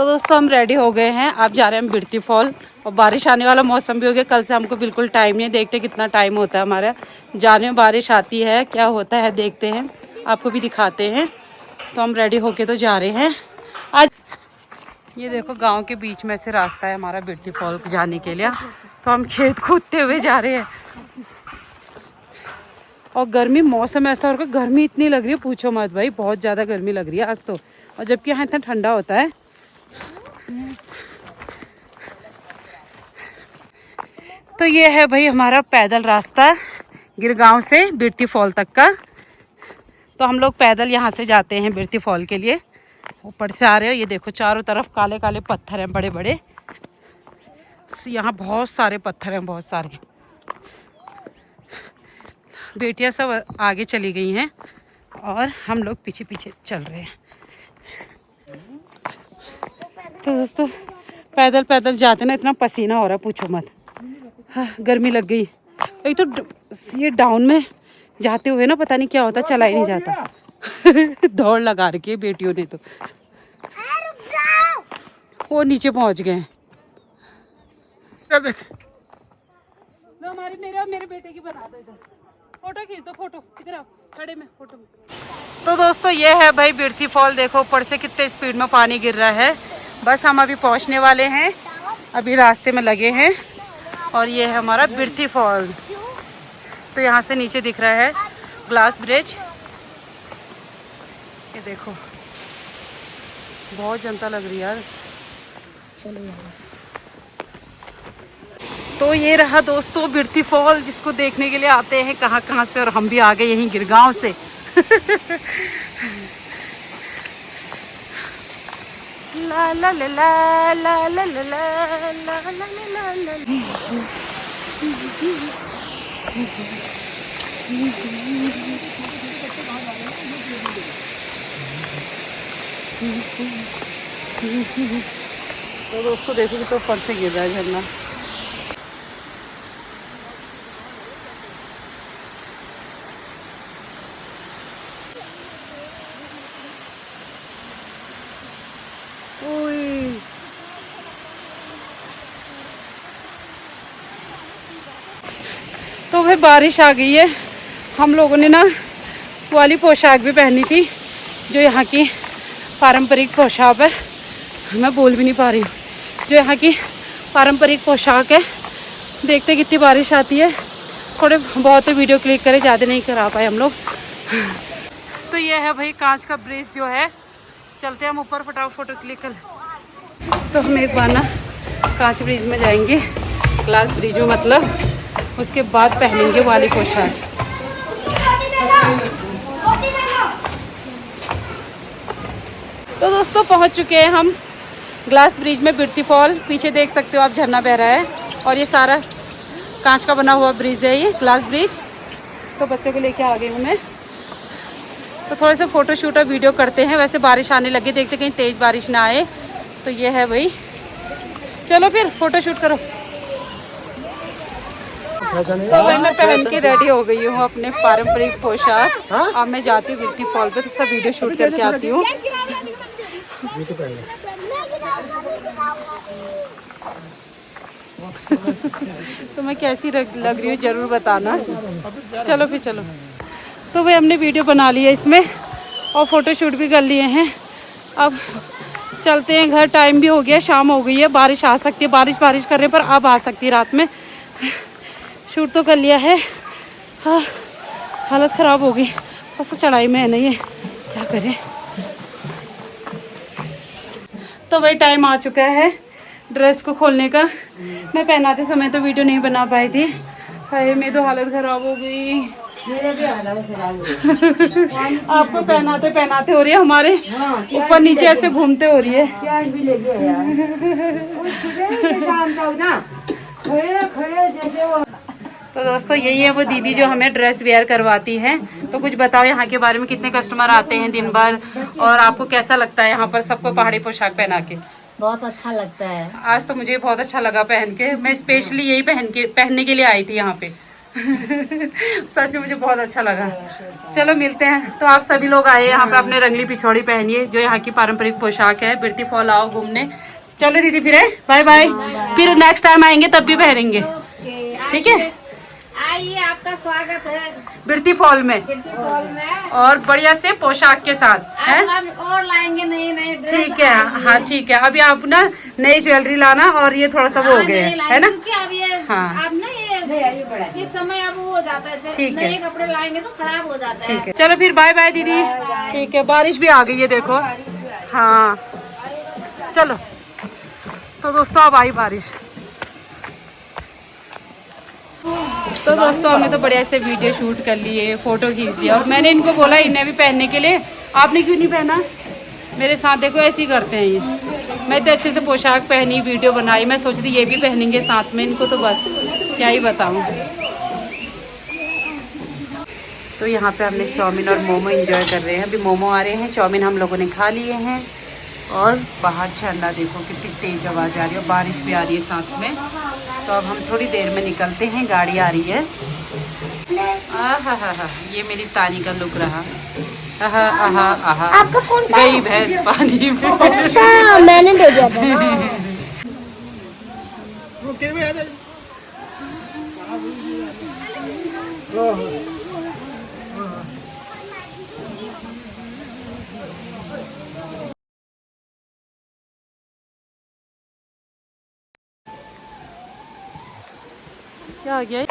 तो दोस्तों हम रेडी हो गए हैं, आप जा रहे हैं बिरती फॉल। और बारिश आने वाला मौसम भी हो गया, कल से हमको बिल्कुल टाइम नहीं है, देखते कितना टाइम होता है हमारा जाने में। बारिश आती है क्या होता है देखते हैं, आपको भी दिखाते हैं। तो हम रेडी होके तो जा रहे हैं आज। ये देखो गांव के बीच में से रास्ता है हमारा बिरती फॉल जाने के लिए। तो हम खेत कूदते हुए जा रहे हैं। और गर्मी, मौसम ऐसा हो रहा है, गर्मी इतनी लग रही है पूछो मत भाई, बहुत ज़्यादा गर्मी लग रही है आज तो। और जबकि यहाँ इतना ठंडा होता है। तो ये है भाई हमारा पैदल रास्ता गिरगांव से बिरती फॉल तक का। तो हम लोग पैदल यहाँ से जाते हैं बिरती फॉल के लिए। ऊपर से आ रहे हो, ये देखो चारों तरफ काले काले पत्थर हैं बड़े बड़े। यहाँ बहुत सारे पत्थर हैं, बहुत सारे। बेटियाँ सब आगे चली गई हैं और हम लोग पीछे पीछे चल रहे हैं। तो दोस्तों पैदल पैदल जाते ना, इतना पसीना हो रहा है पूछो मत। हाँ, गर्मी लग गई। एक तो ये डाउन में जाते हुए ना पता नहीं क्या होता, चला ही नहीं जाता। दौड़ लगा रखी है बेटियों ने तो। वो नीचे पहुंच गए। हमारी मेरे बेटे की बना दो इधर, फोटो खींच दो। फोटो इधर आओ, खड़े में फोटो। तो दोस्तों ये है भाई बिरती फॉल, देखो ऊपर से कितने स्पीड में पानी गिर रहा है। बस हम अभी पहुंचने वाले हैं, अभी रास्ते में लगे हैं। और ये है हमारा बिरती फॉल। तो यहाँ से नीचे दिख रहा है ग्लास ब्रिज। ये देखो बहुत जनता लग रही है यार। चलो यार, तो ये रहा दोस्तों बिरती फॉल, जिसको देखने के लिए आते हैं कहाँ कहाँ से। और हम भी आ गए यहीं गिरगांव से। ला ला ला ला ला ला ला ला ला ला ला। तो दोस्तों देखो कि तो ऊपर से गिर रहा है झरना। तो भाई बारिश आ गई है। हम लोगों ने ना वाली पोशाक भी पहनी थी, जो यहाँ की पारंपरिक पोशाक है। मैं बोल भी नहीं पा रही हूँ। जो यहाँ की पारंपरिक पोशाक है। देखते कितनी बारिश आती है। थोड़े बहुत वीडियो क्लिक करे, ज़्यादा नहीं करा पाए हम लोग। तो ये है भाई कांच का ब्रिज जो है। चलते हैं हम ऊपर, फटाफट फोटो क्लिक कर। तो हम एक बार ना कांच ब्रिज में जाएंगे, ग्लास ब्रिज में मतलब। उसके बाद पहनेंगे वाली पोशाक। तो दोस्तों पहुंच चुके हैं हम ग्लास ब्रिज में बिरती फॉल। पीछे देख सकते हो आप, झरना बह रहा है। और ये सारा कांच का बना हुआ ब्रिज है, ये ग्लास ब्रिज। तो बच्चों को लेके आ गए हूँ मैं। तो थोड़े से फ़ोटो शूट और वीडियो करते हैं। वैसे बारिश आने लगी, देखते कहीं तेज़ बारिश ना आए। तो ये है भाई, चलो फिर फ़ोटो शूट करो। तो भाई मैं पहन के रेडी हो गई हूँ अपने पारंपरिक पोशाक। अब मैं जाती हूँ बिरती फॉल पे, तो सब वीडियो शूट करके आती हूँ। तो मैं कैसी लग रही हूँ ज़रूर बताना। चलो फिर चलो। तो भाई हमने वीडियो बना लिया इसमें और फ़ोटो शूट भी कर लिए हैं। अब चलते हैं घर, टाइम भी हो गया, शाम हो गई है। बारिश आ सकती है, बारिश करने पर अब आ सकती है रात में। शूट तो कर लिया है। हाँ, हालत ख़राब हो गई, बस चढ़ाई में है नहीं है, क्या करें। तो भाई टाइम आ चुका है ड्रेस को खोलने का। मैं पहनाते समय तो वीडियो नहीं बना पाई थी। हाय मेरी तो हालत ख़राब हो गई। मेरे भी हालत खराब हो गई। आपको पहनाते पहनाते हो रही है, हमारे ऊपर नीचे ऐसे घूमते हो रही है। क्या भी ले गए यार। शाम तक ना खड़े जैसे वो। तो दोस्तों यही है वो दीदी जो हमें ड्रेस वेयर करवाती हैं। तो कुछ बताओ यहाँ के बारे में, कितने कस्टमर आते हैं दिन भर, और आपको कैसा लगता है यहाँ पर सबको पहाड़ी पोशाक पहना के? बहुत अच्छा लगता है। आज तो मुझे बहुत अच्छा लगा पहन के। मैं स्पेशली यही पहनने के लिए आई थी यहाँ पे। सच में मुझे बहुत अच्छा लगा। चलो मिलते हैं। तो आप सभी लोग आए यहाँ पे अपने रंगली पिछौड़ी पहनिए, जो यहाँ की पारंपरिक पोशाक है। बिरती फॉल आओ घूमने। चलो दीदी फिर बाय बाय। फिर नेक्स्ट टाइम आएंगे तब भी पहनेंगे, ठीक है? आइए, आपका स्वागत है बिरती फॉल में, और बढ़िया से पोशाक के साथ है। और लाएंगे नए नए ड्रेस। ठीक है, हाँ ठीक है। अभी आप ना नई ज्वेलरी लाना, और ये थोड़ा सा वो हो गया है ना? अब ये हाँ अब ना ये इस समय अब वो हो जाता है, ठीक है। नए कपड़े लाएंगे तो खराब हो जाता है। ठीक है, चलो फिर बाय बाय दीदी। ठीक है, बारिश भी आ गई है देखो। हाँ चलो, तो दोस्तों अब आई बारिश। तो दोस्तों हमने तो बढ़िया से वीडियो शूट कर लिए, फ़ोटो खींच लिया, और मैंने इनको बोला इन्हें भी पहनने के लिए। आपने क्यों नहीं पहना? मेरे साथ देखो ऐसे ही करते हैं ये। मैं तो अच्छे से पोशाक पहनी, वीडियो बनाई, मैं सोच रही ये भी पहनेंगे साथ में। इनको तो बस क्या ही बताऊँ। तो यहाँ पे हमने चाउमीन और मोमो एंजॉय कर रहे हैं। अभी मोमो आ रहे हैं, चाउमीन हम लोगों ने खा लिए हैं। और बाहर झरना देखो कितनी तेज़ आवाज़ आ रही है, बारिश भी आ रही है साथ में। तो अब हम थोड़ी देर में निकलते हैं, गाड़ी आ रही है। आहा, ये मेरी तानी का लुक रहा। आहा आहा आहा, आपका फोन गई भैंस पानी में। अच्छा, मैंने दे दिया था। क्या आ गया?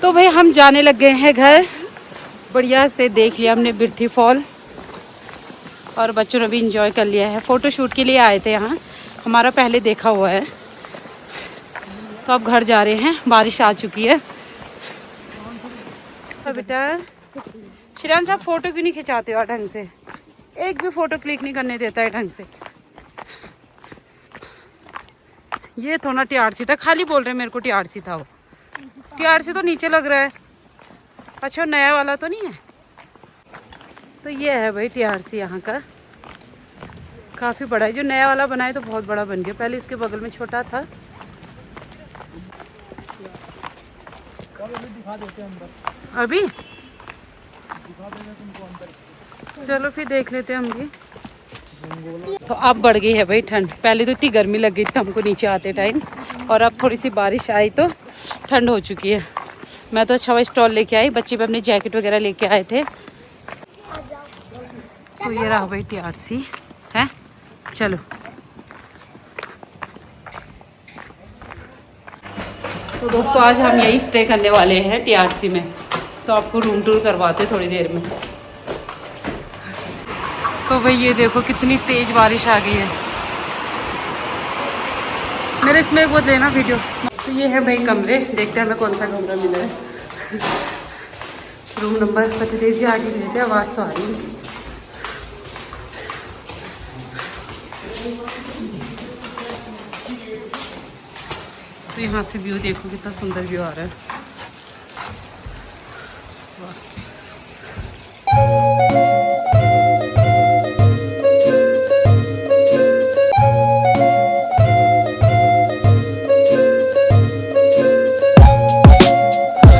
तो भाई हम जाने लग गए हैं घर। बढ़िया से देख लिया हमने बिरथी फॉल, और बच्चों ने भी इंजॉय कर लिया है। फ़ोटो शूट के लिए आए थे यहाँ, हमारा पहले देखा हुआ है। तो अब घर जा रहे हैं, बारिश आ चुकी है। बेटा श्रेयांश, आप फ़ोटो क्यों नहीं खिंचाते हो ढंग से? एक भी फ़ोटो क्लिक नहीं करने देता है ढंग से। ये थोड़ा टीआरसी था, खाली बोल रहे मेरे को टीआरसी था। वो टीआरसी तो नीचे लग रहा है। अच्छा, नया वाला तो नहीं है? तो ये है भाई टीआरसी यहाँ का, काफ़ी बड़ा है। जो नया वाला बना है तो बहुत बड़ा बन गया, पहले इसके बगल में छोटा था। अभी चलो फिर देख लेते हैं हम भी। तो अब बढ़ गई है भाई ठंड। पहले तो इतनी गर्मी लग गई थी हमको नीचे आते टाइम, और अब थोड़ी सी बारिश आई तो ठंड हो चुकी है। मैं तो अच्छा स्टॉल लेके आई, बच्चे भी अपने जैकेट वगैरह लेके आए थे। तो ये रहा भाई टीआरसी है। चलो, तो दोस्तों आज हम यहीं स्टे करने वाले हैं टीआरसी में। तो आपको रूम टूर करवाते थोड़ी देर में। तो भाई ये देखो कितनी तेज़ बारिश आ गई है। मेरे इसमें एक बहुत लेना वीडियो। तो ये है भाई कमरे, देखते हैं हमें कौन सा कमरा मिला है। रूम नंबर पति जी आगे लेते हैं, आवाज़ तो आ रही है। तो यहाँ से व्यू देखो कितना सुंदर व्यू आ रहा है।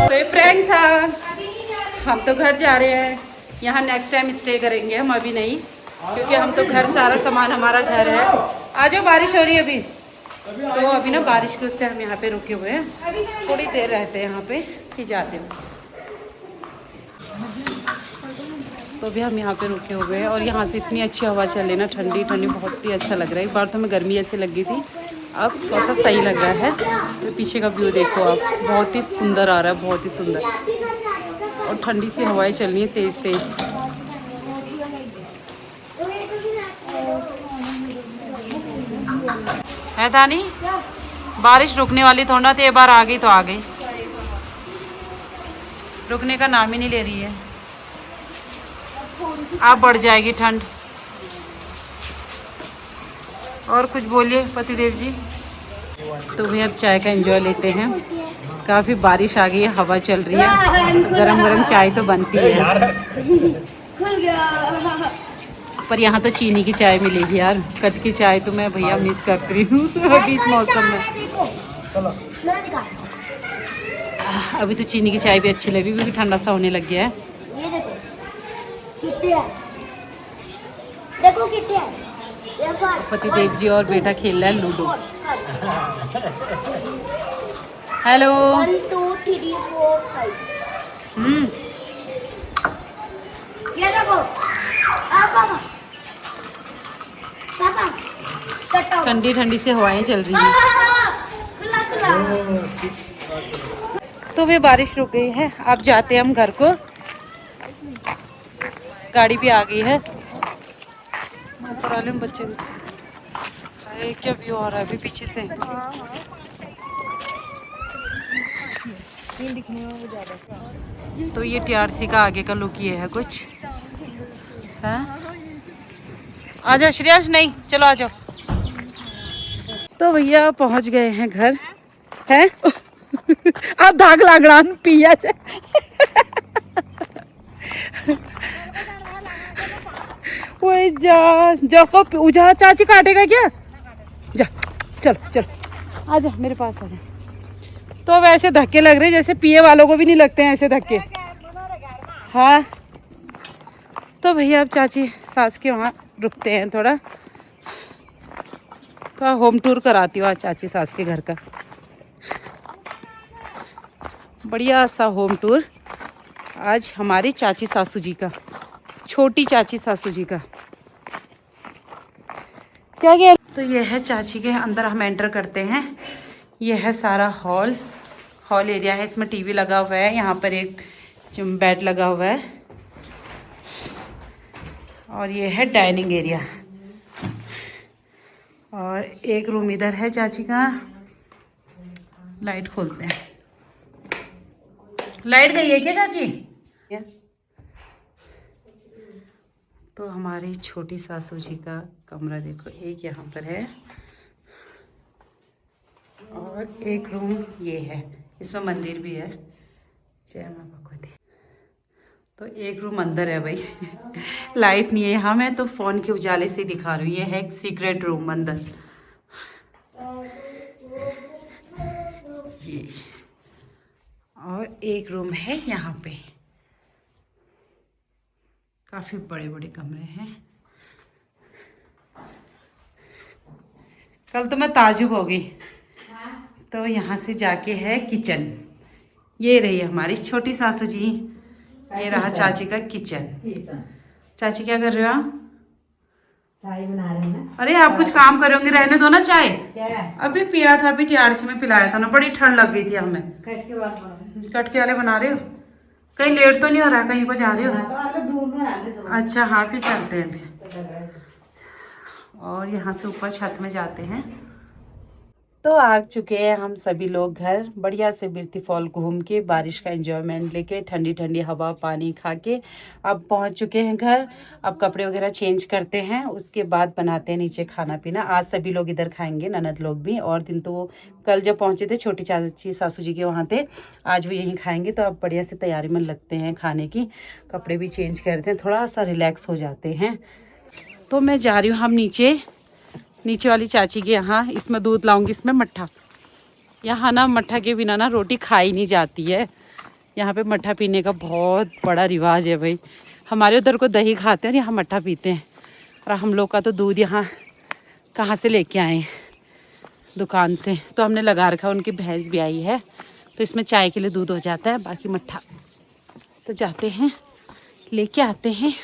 तो ये प्रैंक था। हम तो घर जा रहे हैं, यहाँ नेक्स्ट टाइम स्टे करेंगे हम, अभी नहीं, क्योंकि हम तो घर सारा सामान हमारा घर है। आ जाओ, बारिश हो रही है अभी। तो अभी ना बारिश के उससे हम यहाँ पे रुके हुए हैं, थोड़ी देर रहते हैं यहाँ पे फिर जाते हैं। तो अभी हम यहाँ पे रुके हुए हैं, और यहाँ से इतनी अच्छी हवा चल रही ना, ठंडी ठंडी, बहुत ही अच्छा लग रहा है। एक बार तो हमें गर्मी ऐसे लग गई थी, अब थोड़ा सा सही लग रहा है। तो पीछे का व्यू देखो आप, बहुत ही सुंदर आ रहा है, बहुत ही सुंदर। और ठंडी सी हवाएं चल रही हैं तेज़ तेज़। है दानी, बारिश रुकने वाली थोड़ा, तो एक बार आ गई तो आ गई, रुकने का नाम ही नहीं ले रही है। अब बढ़ जाएगी ठंड। और कुछ बोलिए पतिदेव जी। तो भैया अब चाय का एंजॉय लेते हैं। काफ़ी बारिश आ गई है, हवा चल रही है, तो गरम गरम चाय तो बनती है। पर यहाँ तो चीनी की चाय मिलेगी यार, कट की चाय तो मैं भैया मिस करती हूँ अभी इस मौसम में। अभी तो चीनी की चाय भी अच्छी लगी क्योंकि ठंडा सा होने लग गया है। ये देखो कितने है, देखो कितने है। ये फाइव, पति देव जी और बेटा खेल रहा है लूडो। हेलो। 1 2 3 4 5। ये देखो पापा पापा कटो। ठंडी ठंडी से हवाएं चल रही हैं। खुला खुला। तो वे बारिश रुक गई है, अब जाते हैं हम घर को। गाड़ी भी आ गई है। बच्चे अरे क्या व्यू आ रहा है अभी पीछे से। तो ये टीआरसी का आगे का लुक ये है कुछ है। आ जाओ श्रेयस, नहीं चलो आ जाओ। तो भैया पहुंच गए हैं घर है। आप धाग लागड़ान पिया वही जा जाओ उजा चाची काटेगा क्या। जा चलो चलो आ जा मेरे पास आ जा। तो वैसे धक्के लग रहे जैसे पिए वालों को भी नहीं लगते हैं ऐसे धक्के। हाँ तो भैया अब चाची सास के वहाँ रुकते हैं थोड़ा, तो होम टूर कराती हूँ आज चाची सास के घर का। बढ़िया सा होम टूर आज हमारी चाची सासू जी का, छोटी चाची सासू जी का। क्या क्या तो ये है चाची के अंदर हम एंटर करते हैं। ये है सारा हॉल एरिया है, इसमें टीवी लगा हुआ है, यहाँ पर एक बेड लगा हुआ है और ये है डाइनिंग एरिया। और एक रूम इधर है चाची का। लाइट खोलते हैं। लाइट गई है क्या चाची। तो हमारी छोटी सासू जी का कमरा देखो, एक यहाँ पर है और एक रूम ये है, इसमें मंदिर भी है। जय मां भगवती। तो एक रूम अंदर है भाई। लाइट नहीं है यहाँ, मैं तो फ़ोन के उजाले से दिखा रही हूँ। ये है एक सीक्रेट रूम अंदर ये, और एक रूम है यहाँ पे। काफ़ी बड़े बड़े कमरे हैं। कल तो मैं ताजुब हो गई। तो यहाँ से जाके है किचन। ये रही हमारी छोटी सासू जी, ये रहा चाची का किचन। चाची क्या कर रहे हो आप। चाय बना रहे हैं ना। अरे आप कुछ काम करोगे, रहने दो ना चाय। क्या अभी पिया था, अभी टीआरसी में पिलाया था ना, बड़ी ठंड लग गई थी हमें। कटके बाद बना कटके वाले बना रहे हो। कहीं लेट तो नहीं हो रहा, कहीं को जा रहे हो। तो आलू दूध में डाल दो। अच्छा हाँ फिर चलते हैं फिर। और यहाँ से ऊपर छत में जाते हैं। तो आ चुके हैं हम सभी लोग घर, बढ़िया से बिरती फॉल घूम के, बारिश का एंजॉयमेंट लेके, ठंडी ठंडी हवा पानी खा के अब पहुंच चुके हैं घर। अब कपड़े वगैरह चेंज करते हैं, उसके बाद बनाते हैं नीचे खाना पीना। आज सभी लोग इधर खाएंगे, ननद लोग भी। और दिन तो कल जब पहुंचे थे छोटी चाची सासू जी के वहाँ थे, आज वो यहीं खाएंगे। तो अब बढ़िया से तैयारी में लगते हैं खाने की। कपड़े भी चेंज करते हैं, थोड़ा सा रिलैक्स हो जाते हैं। तो मैं जा रही हूँ हम नीचे वाली चाची के यहाँ। इसमें दूध लाऊंगी, इसमें मट्ठा। यहाँ ना मट्ठा के बिना ना रोटी खाई नहीं जाती है। यहाँ पे मट्ठा पीने का बहुत बड़ा रिवाज है भाई। हमारे उधर को दही खाते हैं और यहाँ मट्ठा पीते हैं। और हम लोग का तो दूध यहाँ कहाँ से लेके आए हैं, दुकान से। तो हमने लगा रखा, उनकी भैंस भी आई है, तो इसमें चाय के लिए दूध हो जाता है, बाकी मट्ठा। तो जाते हैं लेके आते हैं।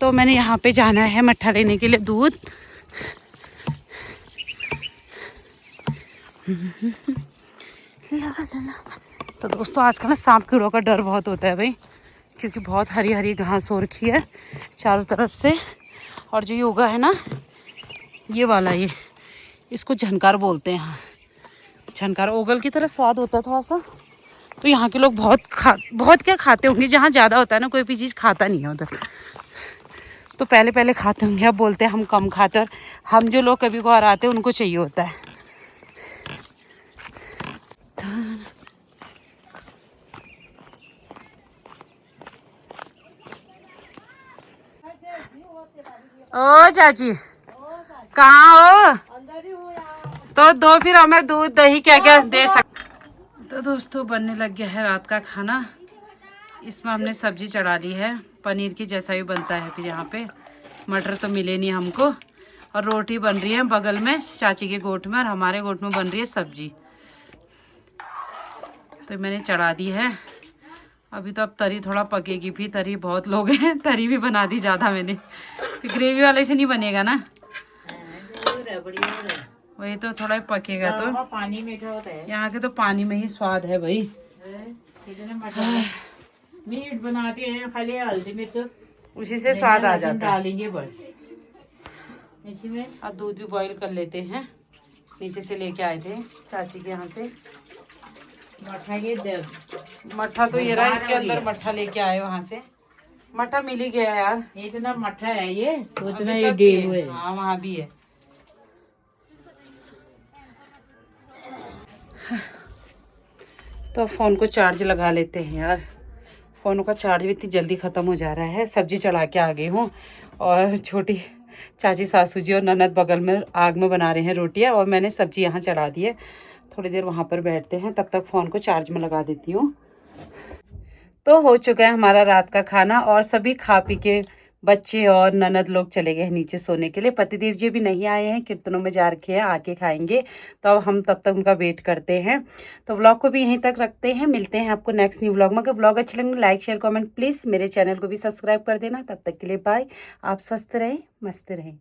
तो मैंने यहाँ पे जाना है मट्ठा लेने के लिए दूध। तो दोस्तों आजकल ना सांप कीड़ों का डर बहुत होता है भाई, क्योंकि बहुत हरी हरी घास हो रखी है चारों तरफ से। और जो ये उगा है ना, ये वाला, ये इसको झनकार बोलते हैं। झनकार ओगल की तरह स्वाद होता है थोड़ा सा। तो यहाँ के लोग बहुत क्या खाते होंगे। जहाँ ज़्यादा होता है ना, कोई भी चीज़ खाता नहीं है उधर। तो पहले खाते होंगे, अब बोलते हैं हम कम खाते। और हम जो लोग कभी कभार आते हैं उनको चाहिए होता है। ओ चाची कहाँ हो। तो दो फिर हमें दूध दही क्या क्या दे सकते। तो दोस्तों बनने लग गया है रात का खाना। इसमें हमने सब्जी चढ़ा ली है, पनीर की जैसा ही बनता है। फिर यहाँ पे मटर तो मिले नहीं हमको, और रोटी बन रही है बगल में चाची के गोट में, और हमारे गोट में बन रही है सब्जी। तो मैंने चढ़ा दी है। अभी तो अब तरी थोड़ा पकेगी भी, तरी बहुत लोग हैं, तरी भी बना दी ज़्यादा मैंने। फिर ग्रेवी वाले से नहीं बनेगा ना, वही तो थोड़ा ही पकेगा तो पानी मीठा होता है। यहाँ के तो पानी में ही स्वाद है भाई। मीट बनाते हैं खाली हल्दी मिर्च, उसी से स्वाद आ जाता है। डालेंगे बस इसमें। अब दूध भी बॉईल कर लेते हैं, नीचे से लेके आए थे चाची के यहाँ से। मट्ठा तो ये रहा, इसके अंदर मट्ठा लेके आए वहाँ से। मट्ठा मिल ही गया यार, इतना मट्ठा है ये तो इतना अभी ये सब भी डेव है। है। हाँ वहाँ भी है। तो फ़ोन को चार्ज लगा लेते हैं यार, फ़ोन का चार्ज भी इतनी जल्दी ख़त्म हो जा रहा है। सब्जी चढ़ा के आ गई हूँ, और छोटी चाची सासू जी और ननद बगल में आग में बना रहे हैं रोटियाँ, और मैंने सब्जी यहाँ चढ़ा दी है। थोड़ी देर वहाँ पर बैठते हैं, तब तक फ़ोन को चार्ज में लगा देती हूँ। तो हो चुका है हमारा रात का खाना, और सभी खा पी के बच्चे और ननद लोग चले गए हैं नीचे सोने के लिए। पतिदेव जी भी नहीं आए हैं, कीर्तनों में जा रखे हैं, आके खाएंगे। तो अब हम तब तक उनका वेट करते हैं। तो व्लॉग को भी यहीं तक रखते हैं, मिलते हैं आपको नेक्स्ट न्यू व्लॉग में। अगर व्लॉग अच्छे लगे लाइक शेयर कमेंट प्लीज़, मेरे चैनल को भी सब्सक्राइब कर देना। तब तक के लिए बाय। आप स्वस्थ रहें, मस्त रहें।